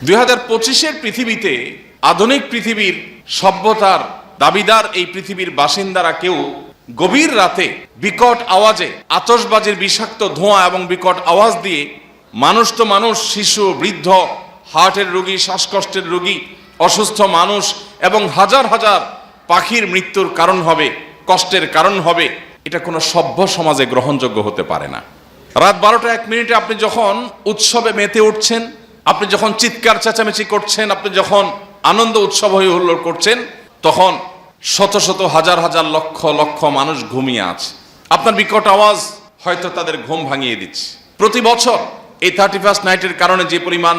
2025-এর পৃথিবীতে আধুনিক পৃথিবীর সভ্যতার দাবিদার এই পৃথিবীর বাসিন্দারা কেউ গভীর রাতে বিকট আওয়াজে আতশবাজির বিষাক্ত ধোঁয়া এবং বিকট আওয়াজ দিয়ে মানুষ তো মানুষ, শিশু, বৃদ্ধ, হার্টের রোগী, শ্বাসকষ্টের রোগী, অসুস্থ মানুষ এবং হাজার হাজার পাখির মৃত্যুর কারণ হবে, কষ্টের কারণ হবে, এটা কোনো সভ্য সমাজে গ্রহণযোগ্য হতে পারে না। রাত 12:01 আপনি যখন উৎসবে মেতে উঠছেন, আপনি যখন চিৎকার চেঁচামেচি করছেন, আপনি যখন আনন্দ উৎসব হয়ে হুল্লোড় করছেন, তখন শত শত হাজার হাজার লক্ষ লক্ষ মানুষ ঘুমিয়ে আছে। আপনার বিকট আওয়াজ হয়তো তাদের ঘুম ভাঙিয়ে দিচ্ছে। প্রতি বছর এই 31st নাইটের কারণে যে পরিমাণ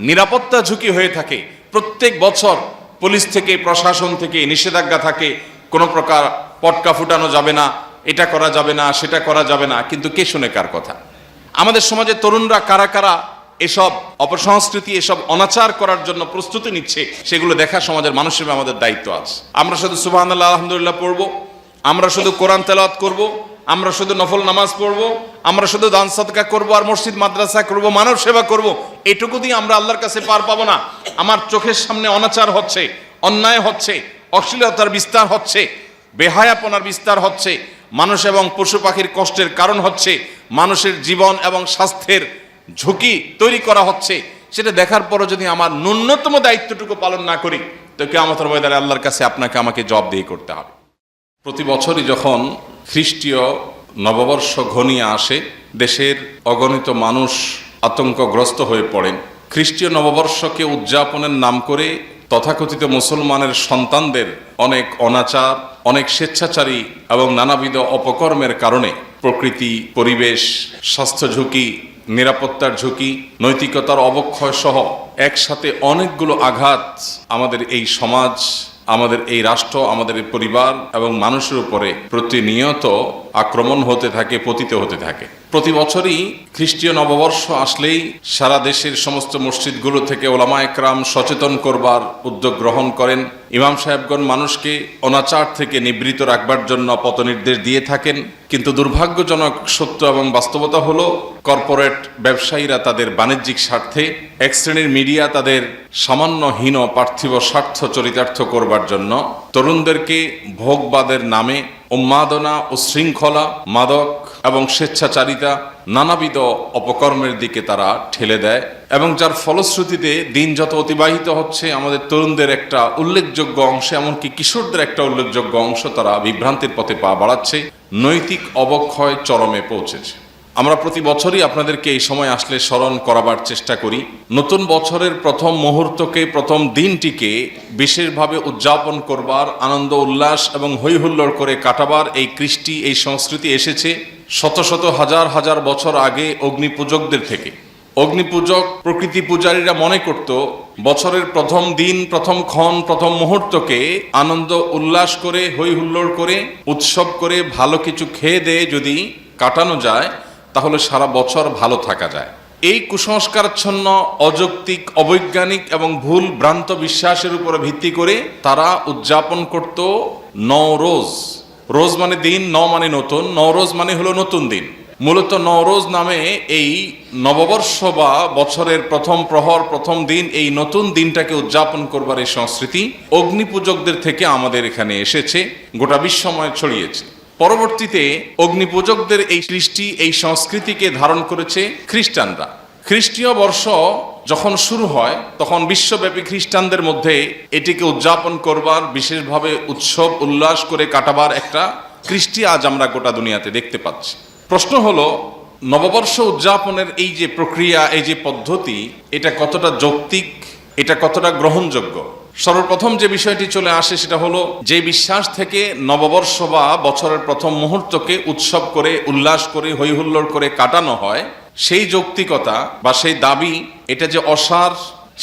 নিরাপত্তা ঝুঁকি হয়ে থাকে, প্রত্যেক বছর পুলিশ থেকে, প্রশাসন থেকে নিষেধাজ্ঞা থাকে, কোনো প্রকার পটকা ফুটানো যাবে না, এটা করা যাবে না, সেটা করা যাবে না, কিন্তু কে শুনে কার কথা? আমাদের সমাজে তরুণরা কারা কারা এসব অপসংস্কৃতি, এসব অনাচার করার জন্য প্রস্তুতি নিচ্ছে, সেগুলো দেখা সমাজের মানুষের আমাদের দায়িত্ব আছে। আমরা শুধু সুবহানাল্লাহ আলহামদুলিল্লাহ পড়বো, আমরা শুধু কোরআন তেলাওয়াত করব, আমরা শুধু নফল নামাজ পড়ব, আমরা শুধু দান সাদকা করব আর মসজিদ মাদ্রাসা করব, মানব সেবা করব, এটুকু দিয়ে আমরা আল্লাহর কাছে পার পাবো না। আমার চোখের সামনে অনাচার হচ্ছে, অন্যায় হচ্ছে, অশ্লীলতার বিস্তার হচ্ছে, বেহায়াপনার বিস্তার হচ্ছে, মানুষ এবং পশু পাখির কষ্টের কারণ হচ্ছে, মানুষের জীবন এবং স্বাস্থ্যের ঝুঁকি তৈরি করা হচ্ছে, সেটা দেখার পরও যদি আমার ন্যূনতম দায়িত্বটুকু পালন না করি, তো কিয়ামতের ময়দানে আল্লাহর কাছে আপনাকে আমাকে জবাবদিহি করতে হবে। প্রতি বছরই যখন খ্রিস্টীয় নববর্ষ ঘনিয়ে আসে, দেশের অগণিত মানুষ আতঙ্কগ্রস্ত হয়ে পড়েন। খ্রিস্টীয় নববর্ষকে উদযাপনের নাম করে তথাকথিত মুসলমানের সন্তানদের অনেক অনাচার, অনেক স্বেচ্ছাচারী এবং নানাবিধ অপকর্মের কারণে প্রকৃতি, পরিবেশ, স্বাস্থ্য ঝুঁকি, নিরাপত্তার ঝুঁকি, নৈতিকতার অবক্ষয় সহ একসাথে অনেকগুলো আঘাত আমাদের এই সমাজ, আমাদের এই রাষ্ট্র, আমাদের এই পরিবার এবং মানুষের উপরে প্রতিনিয়ত আক্রমণ হতে থাকে, পতিত হতে থাকে। প্রতি বছরই খ্রিস্টীয় নববর্ষ আসলেই সারা দেশের সমস্ত মসজিদগুলো থেকে ওলামা একরাম সচেতন করবার উদ্যোগ গ্রহণ করেন। ইমাম সাহেবগণ মানুষকে অনাচার থেকে নিবৃত রাখবার জন্য পথনির্দেশ দিয়ে থাকেন। কিন্তু দুর্ভাগ্যজনক সত্য এবং বাস্তবতা হলো, কর্পোরেট ব্যবসায়ীরা তাদের বাণিজ্যিক স্বার্থে, এক শ্রেণীর মিডিয়া তাদের সামান্য হীন পার্থিব স্বার্থ চরিতার্থ করবার জন্য তরুণদেরকে ভোগবাদের নামে উন্মাদনা, উশৃঙ্খলা, মাদক এবং স্বেচ্ছাচারিতা, নানাবিধ অপকর্মের দিকে তারা ঠেলে দেয়, এবং যার ফলশ্রুতিতে দিন যত অতিবাহিত হচ্ছে, আমাদের তরুণদের একটা উল্লেখযোগ্য অংশ, এমনকি কিশোরদের একটা উল্লেখযোগ্য অংশ তারা বিভ্রান্তির পথে পা বাড়াচ্ছে, নৈতিক অবক্ষয় চরমে পৌঁছেছে। আমরা প্রতি বছরই আপনাদেরকে এই সময় আসলে স্মরণ করাবার চেষ্টা করি। নতুন বছরের প্রথম মুহূর্তকে, প্রথম দিনটিকে বিশেষভাবে উদযাপন করবার, আনন্দ উল্লাস এবং হৈ হুল্লোড় করে কাটাবার এই কৃষ্টি, এই সংস্কৃতি এসেছে শত শত হাজার হাজার বছর আগে অগ্নিপূজকদের থেকে। অগ্নিপূজক, প্রকৃতি পূজারীরা মনে করত বছরের প্রথম দিন, প্রথম ক্ষণ, প্রথম মুহূর্তকে আনন্দ উল্লাস করে, হৈ হুল্লোড় করে, উৎসব করে, ভালো কিছু খেয়ে দিয়ে যদি কাটানো যায়, তাহলে সারা বছর ভালো থাকা যায়। এই কুসংস্কারাচ্ছন্ন, অযৌক্তিক, অবৈজ্ঞানিক এবং ভুল ভ্রান্ত বিশ্বাসের উপরে ভিত্তি করে তারা উদযাপন করত নওরোজ। রোজ মানে দিন, মানে নতুন, নওরোজ মানে হলো নতুন দিন। মূলত নওরোজ নামে এই নববর্ষ বা বছরের প্রথম প্রহর, প্রথম দিন, এই নতুন দিনটাকে উদযাপন করবার এই সংস্কৃতি অগ্নিপূজকদের থেকে আমাদের এখানে এসেছে, গোটা বিশ্বময় ছড়িয়েছে। পরবর্তীতে অগ্নিপূজকদের এই সৃষ্টি, এই সংস্কৃতিকে ধারণ করেছে খ্রিস্টানরা। খ্রিস্টীয় বর্ষ যখন শুরু হয়, তখন বিশ্বব্যাপী খ্রিস্টানদের মধ্যে এটিকে উদযাপন করবার, বিশেষভাবে উৎসব উল্লাস করে কাটাবার একটা কৃষ্টি আজ আমরা গোটা দুনিয়াতে দেখতে পাচ্ছি। প্রশ্ন হলো, নববর্ষ উদযাপনের এই যে প্রক্রিয়া, এই যে পদ্ধতি, এটা কতটা যৌক্তিক, এটা কতটা গ্রহণযোগ্য? সর্বপ্রথম যে বিষয়টি চলে আসে সেটা হলো, যে বিশ্বাস থেকে নববর্ষ বা বছরের প্রথম মুহূর্তকে উৎসব করে, উল্লাস করে, হৈ হুল্লোড় করে কাটানো হয়, সেই যৌক্তিকতা বা সেই দাবি, এটা যে অসার,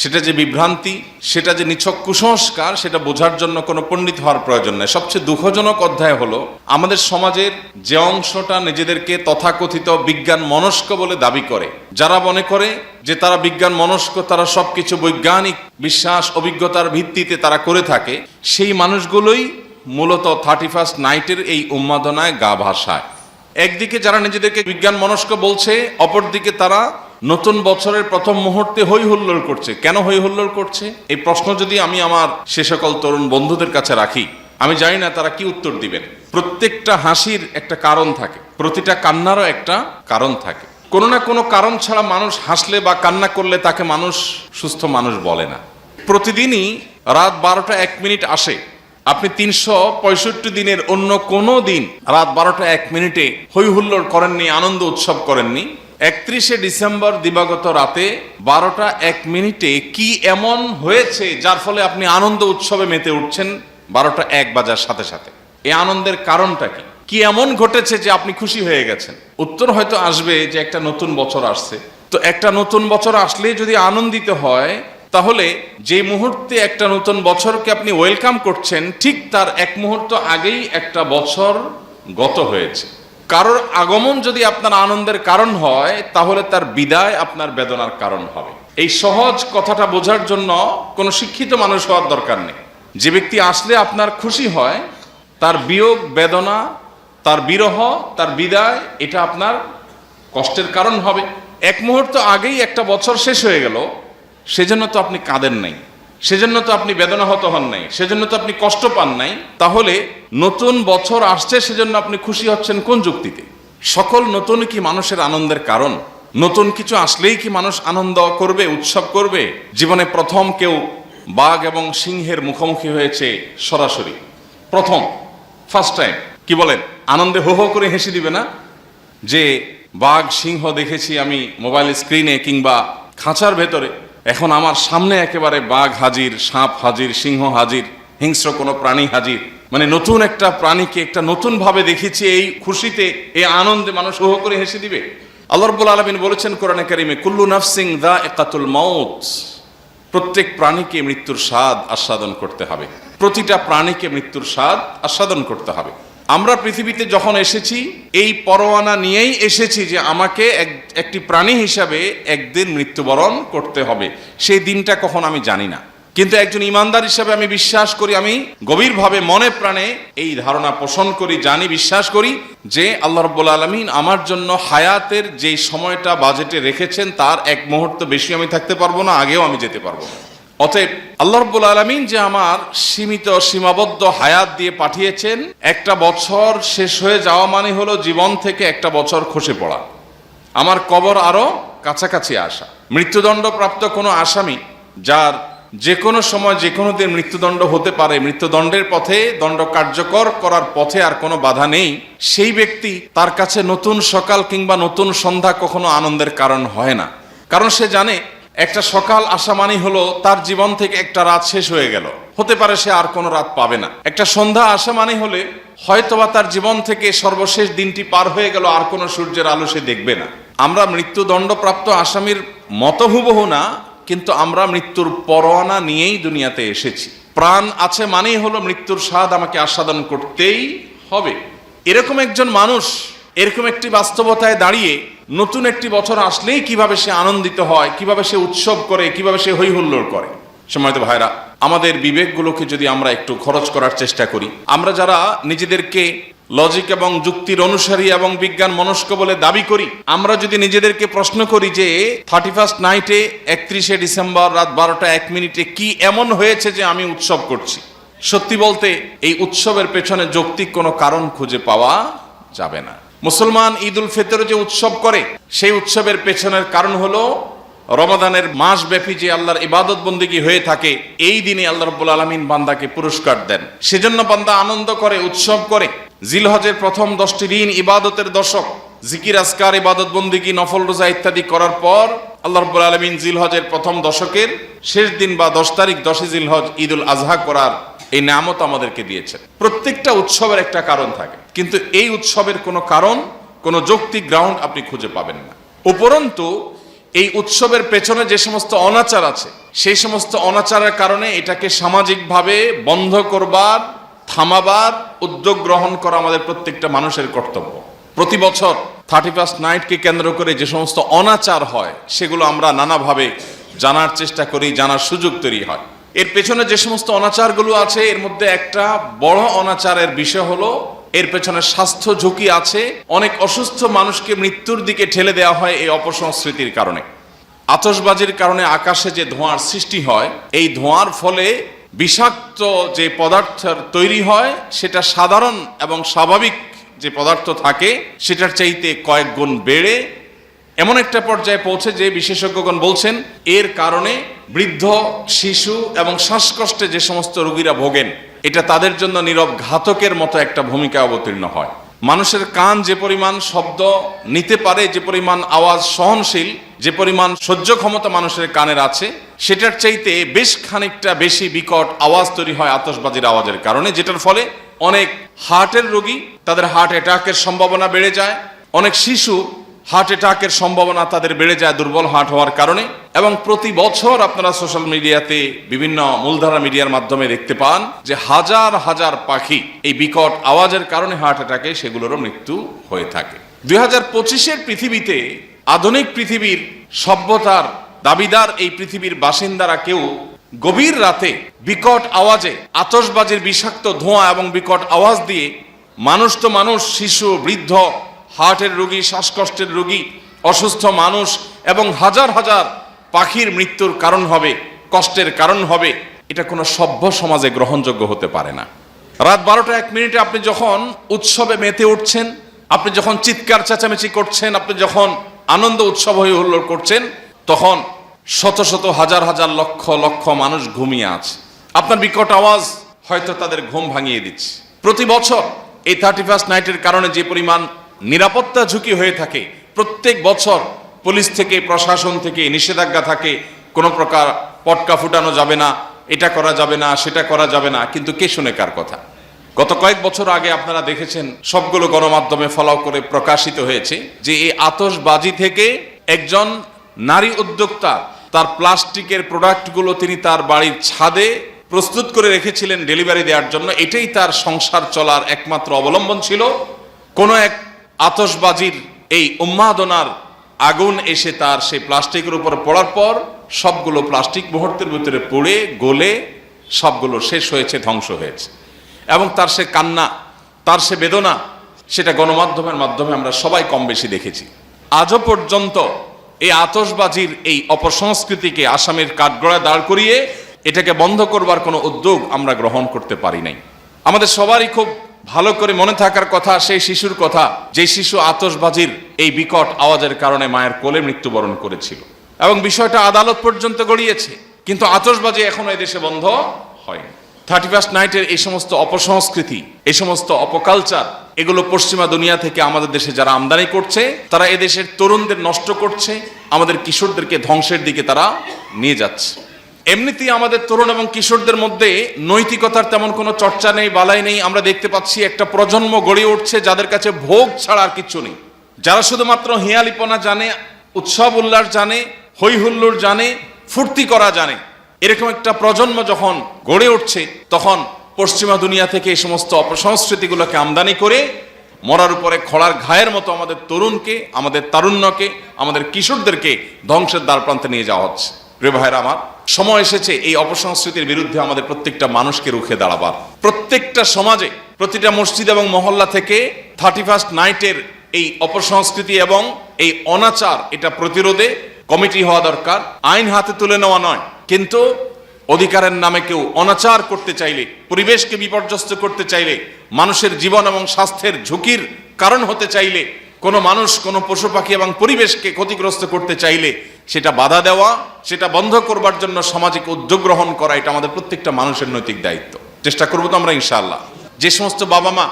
সেটা যে বিভ্রান্তি, সেটা যে নিছক কুসংস্কার, সেটা বোঝার জন্য কোনো পণ্ডিত হওয়ার প্রয়োজন নেই। সবচেয়ে দুঃখজনক অধ্যায় হলো, আমাদের সমাজের যে অংশটা নিজেদেরকে তথাকথিত বিজ্ঞান মনস্ক বলে দাবি করে, যারা মনে করে যে তারা বিজ্ঞান মনস্ক, তারা সবকিছু বৈজ্ঞানিক বিশ্বাস, অভিজ্ঞতার ভিত্তিতে তারা করে থাকে, সেই মানুষগুলোই মূলত 31st নাইটের এই উন্মাদনায় গা ভাসায়। একদিকে যারা নিজেদেরকে বিজ্ঞান মনস্ক বলছে, অপরদিকে তারা নতুন বছরের প্রথম মুহূর্তে হই হুল্লোড় করছে। কেন হই হুল্লোড় করছে? এই প্রশ্ন যদি আমি আমার সে সকল তরুণ বন্ধুদের কাছে রাখি, আমি জানি না তারা কি উত্তর দিবেন। প্রত্যেকটা হাসির একটা কারণ থাকে, প্রতিটা কান্নারও একটা কারণ থাকে। কোনো না কোনো কারণ ছাড়া মানুষ হাসলে বা কান্না করলে তাকে মানুষ সুস্থ মানুষ বলে না। প্রতিদিনই রাত 12টা 1 মিনিট আসে, আপনি 365 দিনের অন্য কোনো দিন রাত 12টা 1 মিনিটে হই হুল্লোড় করেননি, আনন্দ উৎসব করেননি। 31শে ডিসেম্বর দিবাগত রাতে 12টা 1 মিনিটে কি এমন হয়েছে যার ফলে আপনি আনন্দ উৎসবে মেতে উঠছেন 12টা 1 বাজার সাথে সাথে? এই আনন্দের কারণটা কি? কি এমন ঘটেছে যে আপনি খুশি হয়ে গেছেন? উত্তর হয়তো আসবে যে একটা নতুন বছর আসছে। তো একটা নতুন বছর আসলে যদি আনন্দিত হয়, তাহলে যে মুহূর্তে একটা নতুন বছরকে আপনি ওয়েলকাম করছেন, ঠিক তার 1 মুহূর্ত আগেই একটা বছর গত হয়েছে। কারোর আগমন যদি আপনার আনন্দের কারণ হয়, তাহলে তার বিদায় আপনার বেদনার কারণ হবে। এই সহজ কথাটা বোঝার জন্য কোনো শিক্ষিত মানুষ হওয়ার দরকার নেই। যে ব্যক্তি আসলে আপনার খুশি হয়, তার বিয়োগ বেদনা, তার বিরহ, তার বিদায়, এটা আপনার কষ্টের কারণ হবে। 1 মুহূর্ত আগেই একটা বছর শেষ হয়ে গেল, সেজন্য তো আপনি কাঁদেন নাই, সেজন্য তো আপনি বেদনাহত হন নাই, সেজন্য তো আপনি কষ্ট পান নাই। তাহলে নতুন বছর আসছে সেজন্য আপনি খুশি হচ্ছেন কোন যুক্তিতে? সকল নতুন কি মানুষের আনন্দের কারণ? নতুন কিছু আসলেই কি মানুষ আনন্দ করবে, উৎসব করবে? জীবনে প্রথম কেউ বাঘ এবং সিংহের মুখোমুখি হয়েছে সরাসরি, প্রথম, ফার্স্ট টাইম। কি বলেন? আনন্দে হো হো করে হেসে দিবে না যে বাঘ সিংহ দেখেছি আমি মোবাইল স্ক্রিনে কিংবা খাঁচার ভেতরে, এখন আমার সামনে একেবারে বাঘ হাজির, সাপ হাজির, সিংহ হাজির, হিংস্র কোনো প্রাণী হাজির। মানে নতুন একটা প্রাণীকে একটা নতুন ভাবে দেখেছি, এই খুশিতে, এই আনন্দে মানুষ হো হো করে হেসে দিবে। আল্লাহ রাব্বুল আলামিন বলেছেন কোরআনে কারীমে, কুল্লু নাফসিন যায়িকাতুল মাউত, প্রত্যেক প্রাণীকে মৃত্যুর স্বাদ আস্বাদন করতে হবে। প্রতিটা প্রাণীকে মৃত্যুর স্বাদ আস্বাদন করতে হবে। আমরা পৃথিবীতে যখন এসেছি, এই পরোয়ানা নিয়েই এসেছি যে আমাকে একটি প্রাণী হিসাবে একদিন মৃত্যুবরণ করতে হবে। সেই দিনটা কখন আমি জানি না, কিন্তু একজন ইমানদার হিসাবে আমি বিশ্বাস করি, আমি গভীরভাবে মনে প্রাণে এই ধারণা পোষণ করি, জানি, বিশ্বাস করি যে আল্লাহ রাব্বুল আলামিন আমার জন্য হায়াতের যে সময়টা বাজেটে রেখেছেন, তার 1 মুহূর্ত বেশি আমি থাকতে পারবো না, আগেও আমি যেতে পারবো না। অতএব আল্লাহ রাব্বুল আলামিন যে আমার সীমিত সীমাবদ্ধ হায়াত দিয়ে পাঠিয়েছেন, একটা বছর শেষ হয়ে যাওয়া মানে হলো জীবন থেকে একটা বছর খসে পড়া, আমার কবর আরো কাছাকাছি আসা। মৃত্যুদণ্ডপ্রাপ্ত কোনো আসামি যার যে কোনো সময় যে কোনো দিন মৃত্যুদণ্ড হতে পারে, মৃত্যুদণ্ডের পথে, দণ্ড কার্যকর করার পথে আর কোনো বাধা নেই, সেই ব্যক্তি, তার কাছে নতুন সকাল কিংবা নতুন সন্ধ্যা কখনো আনন্দের কারণ হয় না। কারণ সে জানে একটা সকাল আসা মানে হলো তার জীবন থেকে একটা রাত শেষ হয়ে গেল, হতে পারে সে আর কোনো রাত পাবে না। একটা সন্ধ্যা আসা মানে হলে হয়তোবা তার জীবন থেকে সর্বশেষ দিনটি পার হয়ে গেল, আর কোনো সূর্যের আলো সে দেখবে না। আমরা মৃত্যুদণ্ডপ্রাপ্ত আসামির মতো হুবহু না, কিন্তু আমরা মৃত্যুর পরোয়ানা নিয়েই দুনিয়াতে এসেছি। প্রাণ আছে মানেই হলো মৃত্যুর স্বাদ আমাকে আস্বাদন করতেই হবে। এরকম একজন মানুষ এরকম একটি বাস্তবতায় দাঁড়িয়ে নতুন একটি বছর আসলেই কিভাবে সে আনন্দিত হয়, কিভাবে সে উৎসব করে, কিভাবে সে হই হুল্লোড় করে। সম্মানিত ভাইরা, আমাদের বিবেকগুলোকে যদি আমরা একটু খরচ করার চেষ্টা করি, আমরা যারা নিজেদেরকে লজিক এবং যুক্তির অনুসারী এবং বিজ্ঞান মনস্ক বলে দাবি করি, আমরা যদি নিজেদেরকে প্রশ্ন করি যে 31st নাইটে 31শে ডিসেম্বর রাত 12টা 1 মিনিটে কি এমন হয়েছে যে আমি উৎসব করছি, সত্যি বলতে এই উৎসবের পেছনে যৌক্তিক কোনো কারণ খুঁজে পাওয়া যাবে না। মুসলমান ঈদ উল ফিতর যে উৎসব করে, সেই উৎসবের পেছনের কারণ হলো রমাদানের মাস ব্যাপী যে আল্লাহর ইবাদত বন্দেগী হয়ে থাকে, এই দিনে আল্লাহ রাব্বুল আলামিন বান্দাকে পুরস্কার দেন, সেজন্য বান্দা আনন্দ করে, উৎসব করে। জিলহজের প্রথম 10টি দিন ইবাদতের দশক, জিকির আজকার, ইবাদত বন্দেগী, নফল রোজা ইত্যাদি করার পর আল্লাহ রাব্বুল আলামিন জিলহজের প্রথম দশকের শেষ দিন বা 10 তারিখ 10 জিলহজ ঈদুল আজহা করার এই নিয়ামত আমাদেরকে দিয়েছেন। প্রত্যেকটা উৎসবের একটা কারণ থাকে, কিন্তু এই উৎসবের কোনো কারণ, কোনো যৌক্তিক গ্রাউন্ড আপনি খুঁজে পাবেন না। উপরন্তু এই উৎসবের পেছনে যে সমস্ত অনাচার আছে, সেই সমস্ত অনাচারের কারণে এটাকে সামাজিকভাবে বন্ধ করবার, থামাবার উদ্যোগ গ্রহণ করা আমাদের প্রত্যেকটা মানুষের কর্তব্য। প্রতি বছর 31st নাইটকে কেন্দ্র করে যে সমস্ত অনাচার হয়, সেগুলো আমরা নানাভাবে জানার চেষ্টা করি, জানার সুযোগ তৈরি হয়। এর পেছনে যে সমস্ত অনাচারগুলো আছে, এর মধ্যে একটা বড় অনাচারের বিষয় হলো এর পেছনে স্বাস্থ্য ঝুঁকি আছে। অনেক অসুস্থ মানুষকে মৃত্যুর দিকে ঠেলে দেওয়া হয় এই অপসংস্কৃতির কারণে। আতশবাজির কারণে আকাশে যে ধোঁয়ার সৃষ্টি হয়, এই ধোঁয়ার ফলে বিষাক্ত যে পদার্থ তৈরি হয় সেটা সাধারণ এবং স্বাভাবিক যে পদার্থ থাকে সেটার চাইতে কয়েক গুণ বেড়ে এমন একটা পর্যায়ে পৌঁছে যে বিশেষজ্ঞগণ বলছেন এর কারণে বৃদ্ধ, শিশু এবং শ্বাসকষ্টে যে সমস্ত রোগীরা ভোগেন, এটা তাদের জন্য নীরব ঘাতকের মতো একটা ভূমিকা অবতীর্ণ হয়। মানুষের কান যে পরিমাণ শব্দ নিতে পারে, যে পরিমাণ আওয়াজ সহনশীল, যে পরিমাণ সহ্য ক্ষমতা মানুষের কানের আছে, সেটার চাইতে বেশ খানিকটা বেশি বিকট আওয়াজ তৈরি হয় আতশবাজির আওয়াজের কারণে, যেটার ফলে অনেক হার্টের রোগী, তাদের হার্ট অ্যাটাকের সম্ভাবনা বেড়ে যায়। অনেক শিশু হার্ট অ্যাটাকের সম্ভাবনা তাদের বেড়ে যায় দুর্বল হার্ট হওয়ার কারণে। এবং প্রতি বছর আপনারা সোশ্যাল মিডিয়াতে, বিভিন্ন মূলধারা মিডিয়ার মাধ্যমে দেখতে পান যে হাজার হাজার পাখি এই বিকট আওয়াজের কারণে হার্ট অ্যাটাকে সেগুলোরও মৃত্যু হয়ে থাকে। 2025-এর পৃথিবীতে, আধুনিক পৃথিবীর সভ্যতার দাবিদার এই পৃথিবীর বাসিন্দারা কেউ গভীর রাতে বিকট আওয়াজে, আতশবাজির বিষাক্ত ধোঁয়া এবং বিকট আওয়াজ দিয়ে মানুষ তো মানুষ, শিশু, বৃদ্ধ, হার্টের রোগী, শ্বাসকষ্টের রোগী, অসুস্থ মানুষ এবং হাজার হাজার পাখির মৃত্যুর কারণ হবে, কষ্টের কারণ হবে, এটা কোনো সভ্য সমাজে গ্রহণযোগ্য হতে পারে না। রাত 12টা 1 মিনিটে আপনি যখন উৎসবে মেতে উঠছেন, আপনি যখন চিৎকার চেঁচামেচি করছেন, আপনি যখন আনন্দ উৎসব হয়ে হুল্লোড় করছেন, তখন শত শত হাজার হাজার লক্ষ লক্ষ মানুষ ঘুমিয়ে আছে। আপনার বিকট আওয়াজ হয়তো তাদের ঘুম ভাঙিয়ে দিচ্ছে। প্রতি বছর এই 31st নাইটের কারণে যে পরিমাণ নিরাপত্তা ঝুঁকি হয়ে থাকে, প্রত্যেক বছর পুলিশ থেকে, প্রশাসন থেকে নিষেধাজ্ঞা থাকে, কোনো প্রকার পটকা ফুটানো যাবে না, এটা করা যাবে না, সেটা করা যাবে না, কিন্তু কে শুনে কার কথা? গত কয়েক বছর আগে আপনারা দেখেছেন, সবগুলো গণমাধ্যমে ফলো করে প্রকাশিত হয়েছে যে এই আতশবাজি থেকে একজন নারী উদ্যোক্তা তার প্লাস্টিকের প্রোডাক্টগুলো তিনি তার বাড়ির ছাদে প্রস্তুত করে রেখেছিলেন ডেলিভারি দেওয়ার জন্য। এটাই তার সংসার চলার একমাত্র অবলম্বন ছিল। কোনো এক আতশবাজির এই উন্মাদনার আগুন এসে তার সেই প্লাস্টিকের উপর পড়ার পর সবগুলো প্লাস্টিক মুহূর্তের ভিতরে পড়ে গলে সবগুলো শেষ হয়েছে, ধ্বংস হয়েছে। এবং তার সে কান্না, তার সে বেদনা, সেটা গণমাধ্যমের মাধ্যমে আমরা সবাই কম বেশি দেখেছি। আজও পর্যন্ত এই আতশবাজির এই অপসংস্কৃতিকে আসামের কাঠগড়ায় দাঁড় করিয়ে এটাকে বন্ধ করবার কোনো উদ্যোগ আমরা গ্রহণ করতে পারি নাই। আমাদের সবারই খুব ভালো করে মনে থাকার কথা সেই শিশুর কথা, যে শিশু আতশবাজির এই বিকট আওয়াজের কারণে মায়ের কোলে মৃত্যুবরণ করেছিল। এবং বিষয়টা আদালত পর্যন্ত গড়িয়েছে, কিন্তু আতশবাজি এখনো এদেশে বন্ধ হয়নি। 31st নাইটের এই সমস্ত অপসংস্কৃতি, এই সমস্ত অপকালচার, এগুলো পশ্চিমা দুনিয়া থেকে আমাদের দেশে যারা আমদানি করছে, তারা এদেশের তরুণদের নষ্ট করছে, আমাদের কিশোরদেরকে ধ্বংসের দিকে তারা নিয়ে যাচ্ছে। এমনিতেই আমাদের তরুণ এবং কিশোরদের মধ্যে নৈতিকতার তেমন কোনো চর্চা নেই, বালাই নেই। আমরা দেখতে পাচ্ছি একটা প্রজন্ম গড়ে উঠছে যাদের কাছে ভোগ ছাড়া আর কিচ্ছু নেই, যারা শুধুমাত্র হিয়ালিপনা জানে, উৎসব উল্লাস জানে, হই হুল্লোড় জানে, ফুর্তি করা জানে। এরকম একটা প্রজন্ম যখন গড়ে উঠছে, তখন পশ্চিমা দুনিয়া থেকে এই সমস্ত অপসংস্কৃতিগুলোকে আমদানি করে মরার উপরে খড়ার ঘায়ের মতো আমাদের তরুণকে, আমাদের তারুণ্যকে, আমাদের কিশোরদেরকে ধ্বংসের দ্বারপ্রান্তে নিয়ে যাওয়া হচ্ছে। প্রিয় ভাইরা আমার, সময় এসেছে এই অপসংস্কৃতির বিরুদ্ধে আমাদের প্রত্যেকটা মানুষকে রুখে দাঁড়াবার। প্রত্যেকটা সমাজে, প্রতিটা মসজিদ এবং মহল্লা থেকে 31st নাইটের এই অপসংস্কৃতি এবং এই অনাচার, এটা প্রতিরোধে কমিটি হওয়া দরকার। আইন হাতে তুলে নেওয়া নয়, কিন্তু অধিকারের নামে কেউ অনাচার করতে চাইলে, পরিবেশকে বিপর্যস্ত করতে চাইলে, মানুষের জীবন এবং স্বাস্থ্যের ঝুঁকির কারণ হতে চাইলে, কোনো মানুষ, কোনো পশু পাখি এবং পরিবেশকে ক্ষতিগ্রস্ত করতে চাইলে সেটা বাধা দেওয়া, সেটা বন্ধ করবার জন্য সামাজিক উদ্যোগ গ্রহণ করা, এটা আমাদের প্রত্যেকটা মানুষের নৈতিক দায়িত্ব। চেষ্টা করবো তো আমরা ইনশাআল্লাহ। যে সমস্ত বাবা মা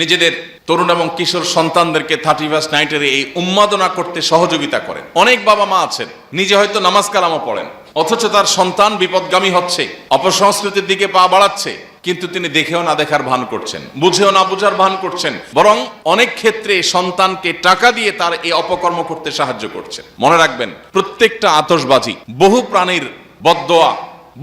নিজেদের তরুণ এবং কিশোর সন্তানদেরকে 31st নাইটের এই উন্মাদনা করতে সহযোগিতা করেন, অনেক বাবা মা আছেন নিজে হয়তো নামাজ কালামও পড়েন, অথচ তার সন্তান বিপদগামী হচ্ছে, অপসংস্কৃতির দিকে পা বাড়াচ্ছে, কিন্তু তিনি দেখেও না দেখার ভান করছেন, বুঝেও না বুঝার ভান করছেন, বরং অনেক ক্ষেত্রে সন্তানকে টাকা দিয়ে তার এই অপকর্ম করতে সাহায্য করছেন। মনে রাখবেন, প্রত্যেকটা আতশবাজি বহু প্রাণীর বদদোয়া,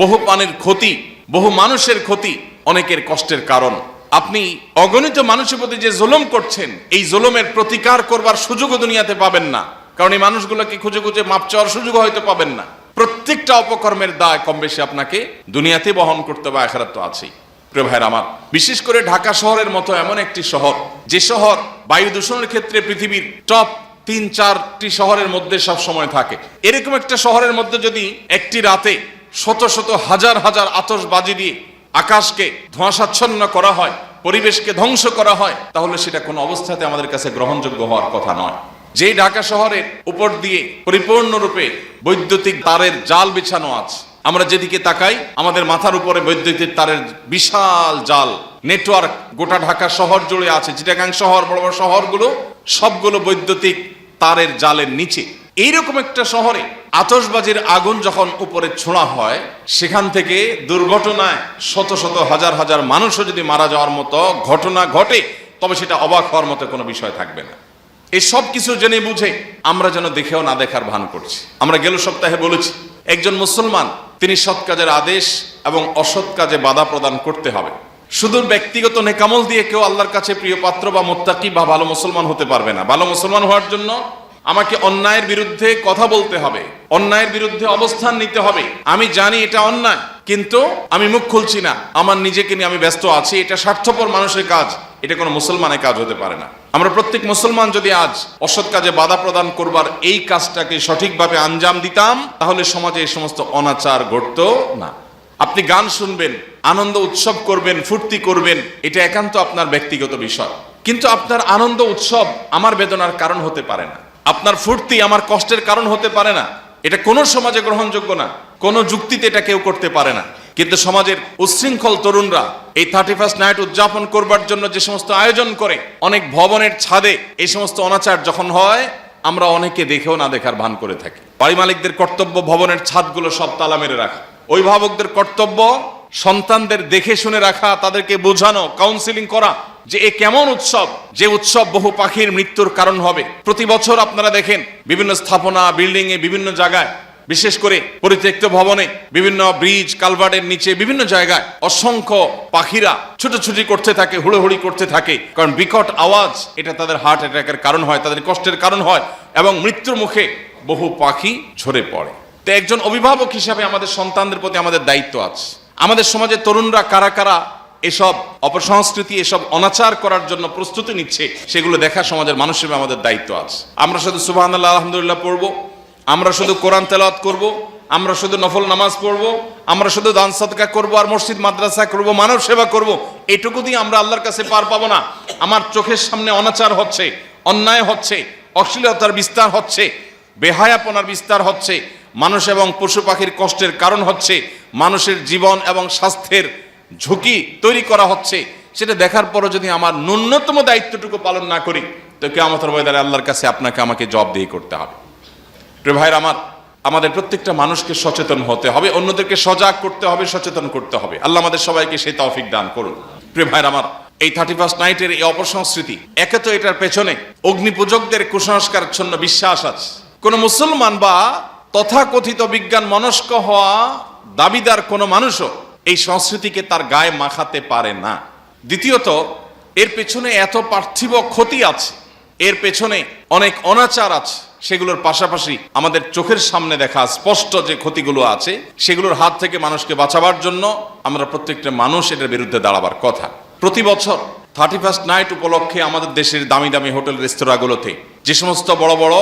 বহু প্রাণীর ক্ষতি, বহু মানুষের ক্ষতি, অনেকের কষ্টের কারণ। আপনি অগণিত মানুষের প্রতি যে জুলুম করছেন, এই জুলুমের প্রতিকার করবার সুযোগও দুনিয়াতে পাবেন না, কারণ এই মানুষগুলোকে খুঁজে খুঁজে মাপ চাওয়ার সুযোগ হয়তো পাবেন না। প্রত্যেকটা অপকর্মের দায় কম বেশি আপনাকে দুনিয়াতে বহন করতে হবে, আখিরাত তো আছেই। প্রিয় ভাইরা আমার, বিশেষ করে ঢাকা শহরের মতো এমন একটি শহর, যে শহর বায়ু দূষণের ক্ষেত্রে পৃথিবীর টপ 3-4টি শহরের মধ্যে সব সময় থাকে, এরকম একটা শহরের মধ্যে যদি একটি রাতে শত শত হাজার হাজার আতশবাজি দিয়ে আকাশকে ধোঁয়াশাচ্ছন্ন করা হয়, পরিবেশকে ধ্বংস করা হয়, তাহলে সেটা কোনো অবস্থাতে আমাদের কাছে গ্রহণযোগ্য হওয়ার কথা নয়। যেই ঢাকা শহরের উপর দিয়ে পরিপূর্ণরূপে বৈদ্যুতিক তারের জাল বিছানো আছে, আমরা যেদিকে তাকাই আমাদের মাথার উপরে বৈদ্যুতিক তারের বিশাল জাল নেটওয়ার্ক গোটা ঢাকা শহর জুড়ে আছে। চিটাগাং শহর, বড় বড় শহরগুলো সবগুলো বৈদ্যুতিক তারের জালের নিচে। এইরকম একটা শহরে আতশবাজির আগুন যখন উপরে ছোঁড়া হয়, সেখান থেকে দুর্ঘটনায় শত শত হাজার হাজার মানুষও যদি মারা যাওয়ার মতো ঘটনা ঘটে, তবে সেটা অবাক হওয়ার মতো কোনো বিষয় থাকবে না। এই সব কিছু জেনে বুঝে আমরা যেন দেখেও না দেখার ভান করছি। আমরা গেল সপ্তাহে বলেছি, একজন মুসলমান তিনি সৎ কাজের আদেশ এবং অসৎ কাজে বাধা প্রদান করতে হবে। শুধু ব্যক্তিগত নেকামল দিয়ে কেউ আল্লাহর কাছে প্রিয় পাত্র বা মুত্তাকি বা ভালো মুসলমান হতে পারবে না। ভালো মুসলমান হওয়ার জন্য আমাকে অন্যায়ের বিরুদ্ধে কথা বলতে হবে, অন্যায়ের বিরুদ্ধে অবস্থান নিতে হবে। আমি জানি এটা অন্যায়, কিন্তু আমি মুখ খুলছি না, আমার নিজেকে নিয়ে আমি ব্যস্ত আছি। এটা স্বার্থপর মানুষের কাজ, এটা কোনো মুসলমানের কাজ হতে পারে না। আমরা প্রত্যেক মুসলমান যদি আজ অসৎ কাজে বাধা প্রদান করবার এই কাজটাকে সঠিকভাবে আঞ্জাম দিতাম, তাহলে সমাজে এই সমস্ত অনাচার ঘটতো না। আপনি গান শুনবেন, আনন্দ উৎসব করবেন, ফুর্তি করবেন, এটা একান্ত আপনার ব্যক্তিগত বিষয়। কিন্তু আপনার আনন্দ উৎসব আমার বেদনার কারণ হতে পারে না, আপনার ফুর্তি আমার কষ্টের কারণ হতে পারে না। এটা কোনো সমাজে গ্রহণযোগ্য না, কোনো যুক্তিতে এটা কেউ করতে পারে না। কিন্তু সমাজের উচ্ছৃঙ্খল তরুণরা এই 31st নাইট উদযাপন করবার জন্য যে সমস্ত আয়োজন করে, অনেক ভবনের ছাদে এই সমস্ত অনাচার যখন হয়, আমরা অনেকে দেখেও না দেখার ভান করে থাকি। বাড়ি মালিকদের কর্তব্য ভবনের ছাদগুলো সব তালা মেরে রাখা, অভিভাবকদের কর্তব্য সন্তানদের দেখে শুনে রাখা, তাদেরকে বোঝানো, কাউন্সিলিং করা যে এ কেমন উৎসব, যে উৎসব বহু পাখির মৃত্যুর কারণ হবে। প্রতি বছর আপনারা দেখেন বিভিন্ন স্থাপনা, বিল্ডিং এ, বিভিন্ন জায়গায়, বিশেষ করে পরিত্যক্ত ভবনে, বিভিন্ন ব্রিজ কালভার্টের নিচে, বিভিন্ন জায়গায় অসংখ্য পাখিরা ছুটোছুটি করতে থাকে, হুড়োহুড়ি করতে থাকে। কারণ বিকট আওয়াজ এটা তাদের হার্ট অ্যাটাকের কারণ হয়, তাদের কষ্টের কারণ হয়, এবং মৃত্যুর মুখে বহু পাখি ঝরে পড়ে। তো একজন অভিভাবক হিসাবে আমাদের সন্তানদের প্রতি আমাদের দায়িত্ব আছে। আমাদের সমাজের তরুণরা কারা কারা এসব অপসংস্কৃতি, এসব অনাচার করার জন্য প্রস্তুতি নিচ্ছে, সেগুলো দেখা সমাজের মানুষ হিসেবে আমাদের দায়িত্ব আছে। আমরা শুধু সুবহানাল্লাহ আলহামদুলিল্লাহ পড়বো, আমরা শুধু কোরআন তেলাওয়াত করব, আমরা শুধু নফল নামাজ পড়ব, আমরা শুধু দান সাদকা করব, আর মসজিদ মাদ্রাসা করব, মানব সেবা করব, এটুকু দিয়ে আমরা আল্লাহর কাছে পার পাবো না। আমার চোখের সামনে অনাচার হচ্ছে, অন্যায় হচ্ছে, অশ্লীলতার বিস্তার হচ্ছে, বেহায়াপনার বিস্তার হচ্ছে, মানুষ এবং পশু পাখির কষ্টের কারণ হচ্ছে, মানুষের জীবন এবং স্বাস্থ্যের ঝুঁকি তৈরি করা হচ্ছে, সেটা দেখার পরও যদি আমার ন্যূনতম দায়িত্বটুকু পালন না করি, তো কিয়ামতের ময়দানে আল্লাহর কাছে আপনাকে আমাকে জবাবদিহি করতে হবে। প্রিয় ভাইরা আমার, আমাদের প্রত্যেকটা মানুষকে সচেতন হতে হবে, অন্যদেরকে সজাগ করতে হবে, সচেতন করতে হবে। আল্লাহ আমাদের সবাইকে সেই তৌফিক দান করুন। প্রিয় ভাইরা আমার, এই 31st নাইটের এই অপসংস্কৃতি, একে তো এটার পেছনে অগ্নিপূজকদের কুসংস্কারাচ্ছন্ন বিশ্বাস আছে। কোন মুসলমান বা তথাকথিত বিজ্ঞান মনস্ক হওয়া দাবিদার কোনো মানুষও এই সংস্কৃতিকে তার গায়ে মাখাতে পারে না। দ্বিতীয়ত, এর পেছনে এত পার্থিব ক্ষতি আছে, এর পেছনে অনেক অনাচার আছে, সেগুলোর পাশাপাশি আমাদের চোখের সামনে দেখা স্পষ্ট যে ক্ষতিগুলো আছে, সেগুলোর হাত থেকে মানুষকে বাঁচাবার জন্য আমরা প্রত্যেকটা মানুষ এটার বিরুদ্ধে দাঁড়াবার কথা। প্রতি বছর 31st নাইট উপলক্ষে আমাদের দেশের দামি দামি হোটেল রেস্তোরাঁগুলোতে যে সমস্ত বড় বড়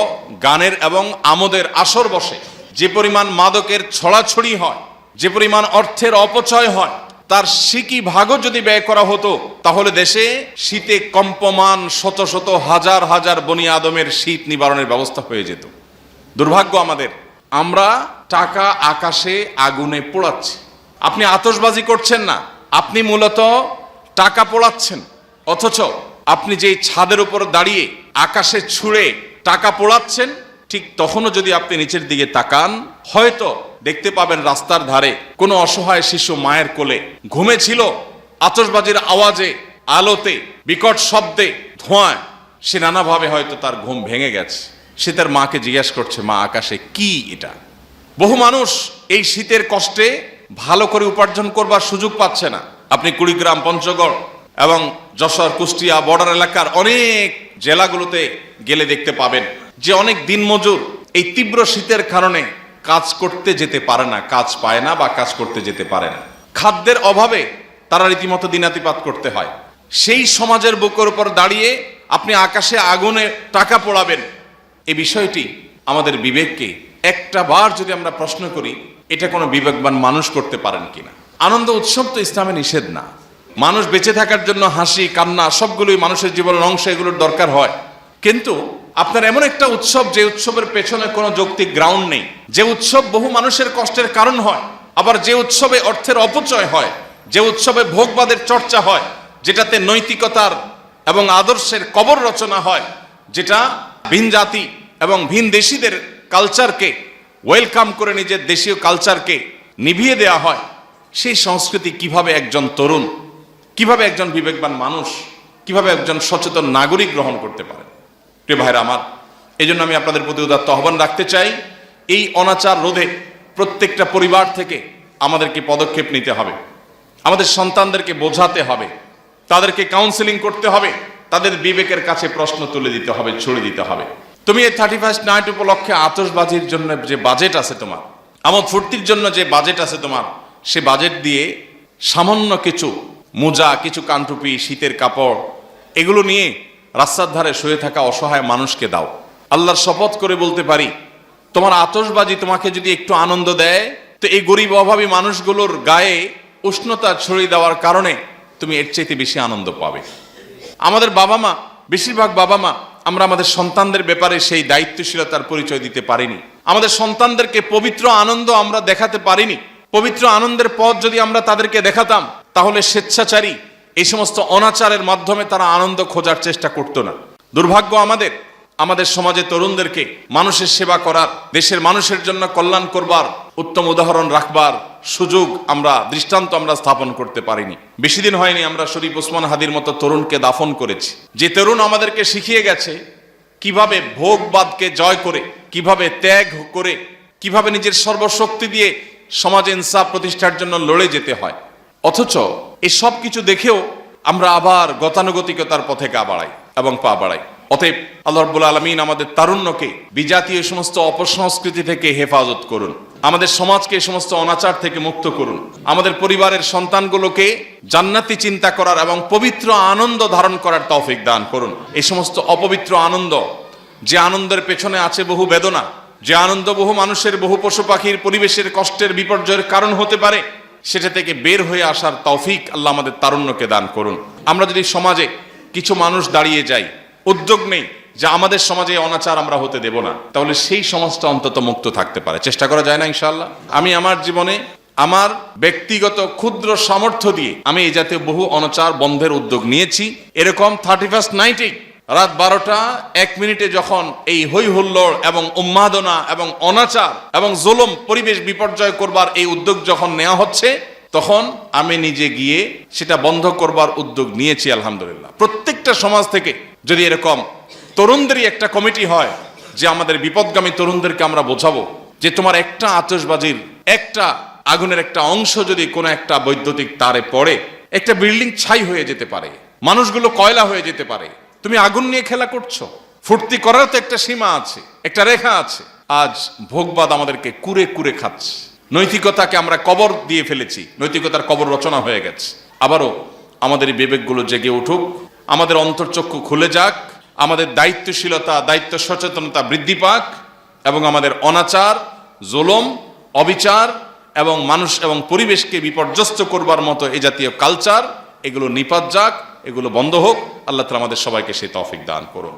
গানের এবং আমোদের আসর বসে, যে পরিমাণ মাদকের ছড়াছড়ি হয়, যে পরিমাণ অর্থের অপচয় হয়, তার সিকি ভাগও যদি ব্যয় করা হতো, তাহলে দেশে শীতে কম্পমান শত শত হাজার হাজার বনি আদমের শীত নিবারণের ব্যবস্থা হয়ে যেত। দুর্ভাগ্য আমাদের, আমরা টাকা আকাশে আগুনে পোড়াচ্ছি। আপনি আতশবাজি করছেন না, আপনি মূলত টাকা পোড়াচ্ছেন। অথচ আপনি যেই ছাদের উপর দাঁড়িয়ে আকাশে ছুঁড়ে টাকা পোড়াচ্ছেন, ঠিক তখনও যদি আপনি নিচের দিকে তাকান, হয়তো দেখতে পাবেন রাস্তার ধারে কোনো অসহায় শিশু মায়ের কোলে ঘুমেছিল। আতশবাজির আওয়াজে, আলোতে, বিকট শব্দে, ধোঁয়ায় সে নানাভাবে হয়তো তার ঘুম ভেঙে গেছে। সে তার মাকে জিজ্ঞাসা করছে, মা, আকাশে কি এটা? বহু মানুষ এই শীতের কষ্টে ভালো করে উপার্জন করবার সুযোগ পাচ্ছে না। আপনি কুড়িগ্রাম, পঞ্চগড় এবং যশোর, কুষ্টিয়া বর্ডার এলাকার অনেক জেলাগুলোতে গেলে দেখতে পাবেন যে অনেক দিনমজুর এই তীব্র শীতের কারণে কাজ করতে যেতে পারে না, কাজ পায় না বা কাজ করতে যেতে পারে না। খাদ্যের অভাবে তারা রীতিমতো দিনাতিপাত করতে হয়। সেই সমাজের বুকের উপর দাঁড়িয়ে আপনি আকাশে আগুনে টাকা পোড়াবেন, এই বিষয়টি আমাদের বিবেককে একটা বার যদি আমরা প্রশ্ন করি, এটা কোনো বিবেকবান মানুষ করতে পারেন কিনা। আনন্দ উৎসব তো ইসলামে নিষেধ না। মানুষ বেঁচে থাকার জন্য হাসি কান্না সবগুলোই মানুষের জীবনের অংশ, এগুলোর দরকার হয়। কিন্তু আপনার এমন একটা উৎসব যে উৎসবের পেছনে কোনো যৌক্তিক গ্রাউন্ড নেই, যে উৎসব বহু মানুষের কষ্টের কারণ হয়, আবার যে উৎসবে অর্থের অপচয় হয়, যে উৎসবে ভোগবাদের চর্চা হয়, যেটাতে নৈতিকতার এবং আদর্শের কবর রচনা হয়, যেটা ভিন জাতি এবং ভিন দেশিদের কালচারকে ওয়েলকাম করে নিজের দেশীয় কালচারকে নিভিয়ে দেওয়া হয়, সেই সংস্কৃতি কিভাবে একজন তরুণ, কিভাবে একজন বিবেকবান মানুষ, কিভাবে একজন সচেতন নাগরিক গ্রহণ করতে পারে? প্রিয় ভাইরা আমার, এই জন্য আমি আপনাদের প্রতি উদাত্ত আহ্বান রাখতে চাই, এই অনাচার রোধে প্রত্যেকটা পরিবার থেকে আমাদেরকে পদক্ষেপ নিতে হবে। আমাদের সন্তানদেরকে বোঝাতে হবে, তাদেরকে কাউন্সেলিং করতে হবে, তাদের বিবেকের কাছে প্রশ্ন তুলে দিতে হবে, ছুড়ে দিতে হবে। তুমি এই 31st নাইট উপলক্ষে আতশবাজির জন্য যে বাজেট আছে তোমার, আমোদ ফুর্তির জন্য যে বাজেট আছে তোমার, সে বাজেট দিয়ে সামান্য কিছু মোজা, কিছু কানটুপি, শীতের কাপড়, এগুলো নিয়ে রাস্তার ধারে শুয়ে থাকা অসহায় মানুষকে দাও। আল্লাহর শপথ করে বলতে পারি, তোমার আতশবাজি তোমাকে যদি একটু আনন্দ দেয়, তো এই গরিব অভাবী মানুষগুলোর গায়ে উষ্ণতা ছড়িয়ে দেওয়ার কারণে তুমি এর চাইতে বেশি আনন্দ পাবে। আমাদের বাবা মা, বেশিরভাগ বাবা মা, আমরা আমাদের সন্তানদের ব্যাপারে সেই দায়িত্বশীলতার পরিচয় দিতে পারিনি। আমাদের সন্তানদেরকে পবিত্র আনন্দ আমরা দেখাতে পারিনি। পবিত্র আনন্দের পথ যদি আমরা তাদেরকে দেখাতাম, তাহলে স্বেচ্ছাচারী এই সমস্ত অনাচারের মাধ্যমে তারা আনন্দ খোঁজার চেষ্টা করতো না। দুর্ভাগ্য আমাদের সমাজে তরুণদেরকে মানুষের সেবা করার, দেশের মানুষের জন্য কল্যাণ করবার, উত্তম উদাহরণ রাখবার সুযোগ দৃষ্টান্ত আমরা স্থাপন করতে পারিনি। বেশি দিন হয়নি আমরা শরীফ ওসমান হাদির মতো তরুণকে দাফন করেছি, যে তরুণ আমাদেরকে শিখিয়ে গেছে কিভাবে ভোগবাদকে জয় করে, কিভাবে ত্যাগ করে, কিভাবে নিজের সর্বশক্তি দিয়ে সমাজে ইনসাফ প্রতিষ্ঠার জন্য লড়ে যেতে হয়। অথচ এই সব কিছু দেখেও আমরা আবার গতানুগতিকতার পথে গা বাড়াই এবং পা বাড়াই। অতএব আল্লাহ রাব্বুল আলামিন আমাদের তারুণ্যকে বিজাতীয় সমস্ত অপসংস্কৃতি থেকে হেফাজত করুন, আমাদের সমাজকে এই সমস্ত অনাচার থেকে মুক্ত করুন, আমাদের পরিবারের সন্তানগুলোকে জান্নাতি চিন্তা করার এবং পবিত্র আনন্দ ধারণ করার তৌফিক দান করুন। এই সমস্ত অপবিত্র আনন্দ, যে আনন্দের পেছনে আছে বহু বেদনা, যে আনন্দ বহু মানুষের, বহু পশু পাখির, পরিবেশের কষ্টের বিপর্যয়ের কারণ হতে পারে, সেটা থেকে বের হয়ে আসার তৌফিক আল্লাহ আমাদের তারুণ্যকে দান করুন। আমরা যদি সমাজে কিছু মানুষ দাঁড়িয়ে যাই, উদ্যোগ নেই যে আমাদের সমাজে অনাচার আমরা হতে দেব না, তাহলে সেই সমাজটা অন্তত মুক্ত থাকতে পারে। চেষ্টা করা যায় না ইনশাআল্লাহ? আমি আমার জীবনে আমার ব্যক্তিগত ক্ষুদ্র সামর্থ্য দিয়ে আমি এই জাতীয় বহু অনাচার বন্ধের উদ্যোগ নিয়েছি। এরকম 31st নাইটে রাত 12:01 যখন এই হই হুল্লোড় এবং উন্মাদনা এবং অনাচার এবং জুলুম, পরিবেশ বিপর্যয় করবার এই উদ্যোগ যখন নেওয়া হচ্ছে, তখন আমি নিজে গিয়ে সেটা বন্ধ করবার উদ্যোগ নিয়েছি আলহামদুলিল্লাহ। প্রত্যেকটা সমাজ থেকে যদি এরকম তরুণদেরই একটা কমিটি হয়, যে আমাদের বিপদগামী তরুণদেরকে আমরা বোঝাবো যে তোমার একটা আতশবাজির, একটা আগুনের একটা অংশ যদি কোনো একটা বৈদ্যুতিক তারে পড়ে, একটা বিল্ডিং ছাই হয়ে যেতে পারে, মানুষগুলো কয়লা হয়ে যেতে পারে। তুমি আগুন নিয়ে খেলা করছো। ফুর্তি করার তো একটা সীমা আছে, একটা রেখা আছে। আজ ভোগবাদ আমাদেরকে কুরে কুরে খাচ্ছে। নৈতিকতাকে আমরা কবর দিয়ে ফেলেছি, নৈতিকতার কবর রচনা হয়ে গেছে। আবারও আমাদের বিবেকগুলো জেগে উঠুক, আমাদের অন্তর্চক্ষু খুলে যাক, আমাদের দায়িত্বশীলতা, দায়িত্ব সচেতনতা বৃদ্ধি পাক, এবং আমাদের অনাচার, জুলুম, অবিচার এবং মানুষ এবং পরিবেশকে বিপর্যস্ত করবার মতো এই জাতীয় কালচার, এগুলো নিপাত যাক, এগুলো বন্ধ হোক। আল্লাহ তাআলা আমাদের সবাইকে সেই তৌফিক দান করুন।